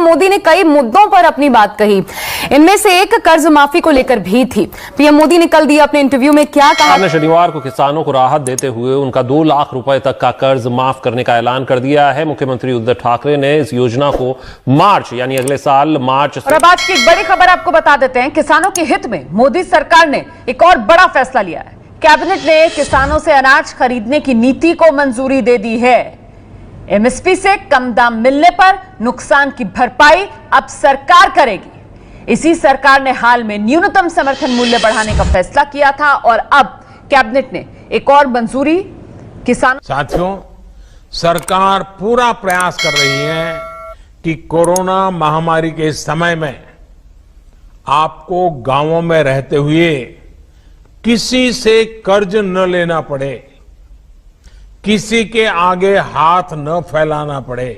मोदी ने कई मुद्दों पर अपनी बात कही। इनमें से एक कर्ज माफी को लेकर भी थी। पीएम मोदी ने कल दिया अपने इंटरव्यू में क्या कहा। शनिवार को किसानों को राहत देते हुए उनका 2 लाख रुपए तक का कर्ज माफ करने का ऐलान कर दिया है। मुख्यमंत्री उद्धव ठाकरे ने इस योजना को मार्च यानी अगले साल मार्च और अब आज की एक बड़ी खबर आपको बता देते हैं। किसानों के हित में मोदी सरकार ने एक और बड़ा फैसला लिया है। कैबिनेट ने किसानों से अनाज खरीदने की नीति को मंजूरी दे दी है। एमएसपी से कम दाम मिलने पर नुकसान की भरपाई अब सरकार करेगी। इसी सरकार ने हाल में न्यूनतम समर्थन मूल्य बढ़ाने का फैसला किया था और अब कैबिनेट ने एक और मंजूरी किसान। साथियों, सरकार पूरा प्रयास कर रही है कि कोरोना महामारी के इस समय में आपको गांवों में रहते हुए किसी से कर्ज न लेना पड़े, किसी के आगे हाथ न फैलाना पड़े।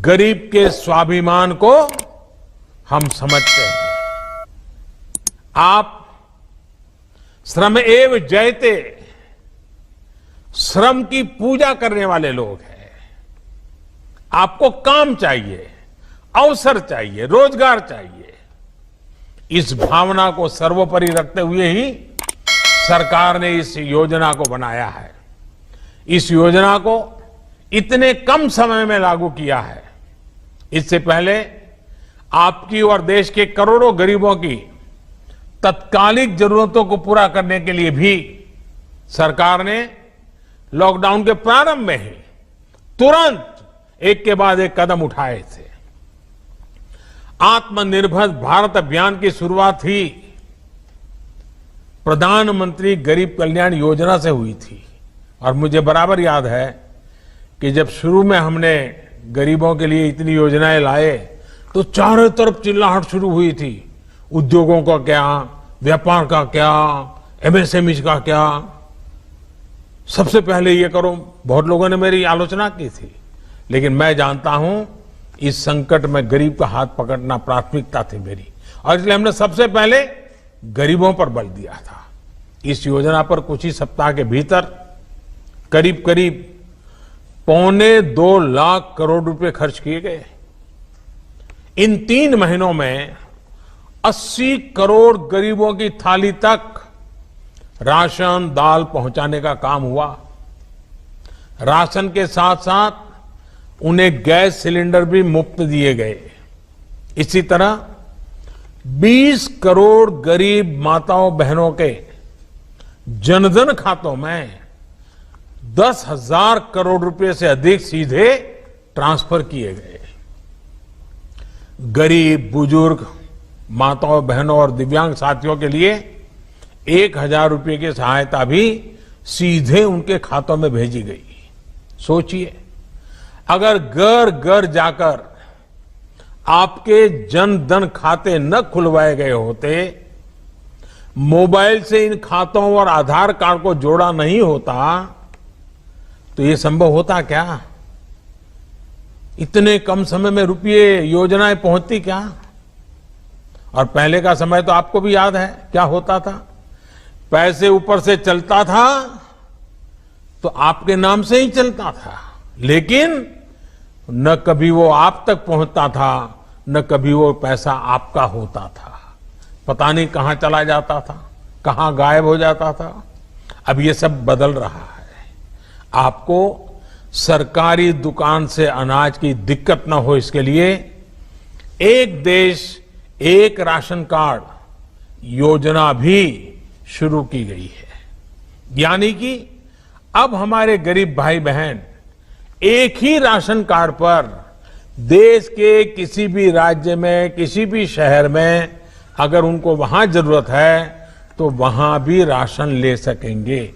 गरीब के स्वाभिमान को हम समझते हैं। आप श्रमेव जयते, श्रम की पूजा करने वाले लोग हैं। आपको काम चाहिए, अवसर चाहिए, रोजगार चाहिए। इस भावना को सर्वोपरि रखते हुए ही सरकार ने इस योजना को बनाया है। इस योजना को इतने कम समय में लागू किया है। इससे पहले आपकी और देश के करोड़ों गरीबों की तत्कालिक जरूरतों को पूरा करने के लिए भी सरकार ने लॉकडाउन के प्रारंभ में ही तुरंत एक के बाद एक कदम उठाए थे। आत्मनिर्भर भारत अभियान की शुरुआत ही प्रधानमंत्री गरीब कल्याण योजना से हुई थी और मुझे बराबर याद है कि जब शुरू में हमने गरीबों के लिए इतनी योजनाएं लाए तो चारों तरफ चिल्लाहट शुरू हुई थी। उद्योगों का क्या, व्यापार का क्या, एमएसएमई का क्या, सबसे पहले ये करो। बहुत लोगों ने मेरी आलोचना की थी, लेकिन मैं जानता हूं इस संकट में गरीब का हाथ पकड़ना प्राथमिकता थी मेरी, और इसलिए हमने सबसे पहले गरीबों पर बल दिया था। इस योजना पर कुछ ही सप्ताह के भीतर करीब करीब 2.25 लाख करोड़ रुपए खर्च किए गए। इन 3 महीनों में 80 करोड़ गरीबों की थाली तक राशन दाल पहुंचाने का काम हुआ। राशन के साथ साथ उन्हें गैस सिलेंडर भी मुफ्त दिए गए। इसी तरह 20 करोड़ गरीब माताओं बहनों के जनधन खातों में 10,000 करोड़ रुपए से अधिक सीधे ट्रांसफर किए गए। गरीब, बुजुर्ग, माताओं बहनों और दिव्यांग साथियों के लिए 1,000 रुपए की सहायता भी सीधे उनके खातों में भेजी गई। सोचिए, अगर घर घर जाकर आपके जन धन खाते न खुलवाए गए होते, मोबाइल से इन खातों और आधार कार्ड को जोड़ा नहीं होता, तो ये संभव होता क्या? इतने कम समय में रुपये योजनाएं पहुंचती क्या? और पहले का समय तो आपको भी याद है क्या होता था। पैसे ऊपर से चलता था तो आपके नाम से ही चलता था, लेकिन न कभी वो आप तक पहुंचता था, न कभी वो पैसा आपका होता था। पता नहीं कहां चला जाता था, कहां गायब हो जाता था। अब ये सब बदल रहा है। आपको सरकारी दुकान से अनाज की दिक्कत न हो, इसके लिए एक देश एक राशन कार्ड योजना भी शुरू की गई है। यानी कि अब हमारे गरीब भाई बहन एक ही राशन कार्ड पर देश के किसी भी राज्य में, किसी भी शहर में अगर उनको वहां जरूरत है तो वहां भी राशन ले सकेंगे।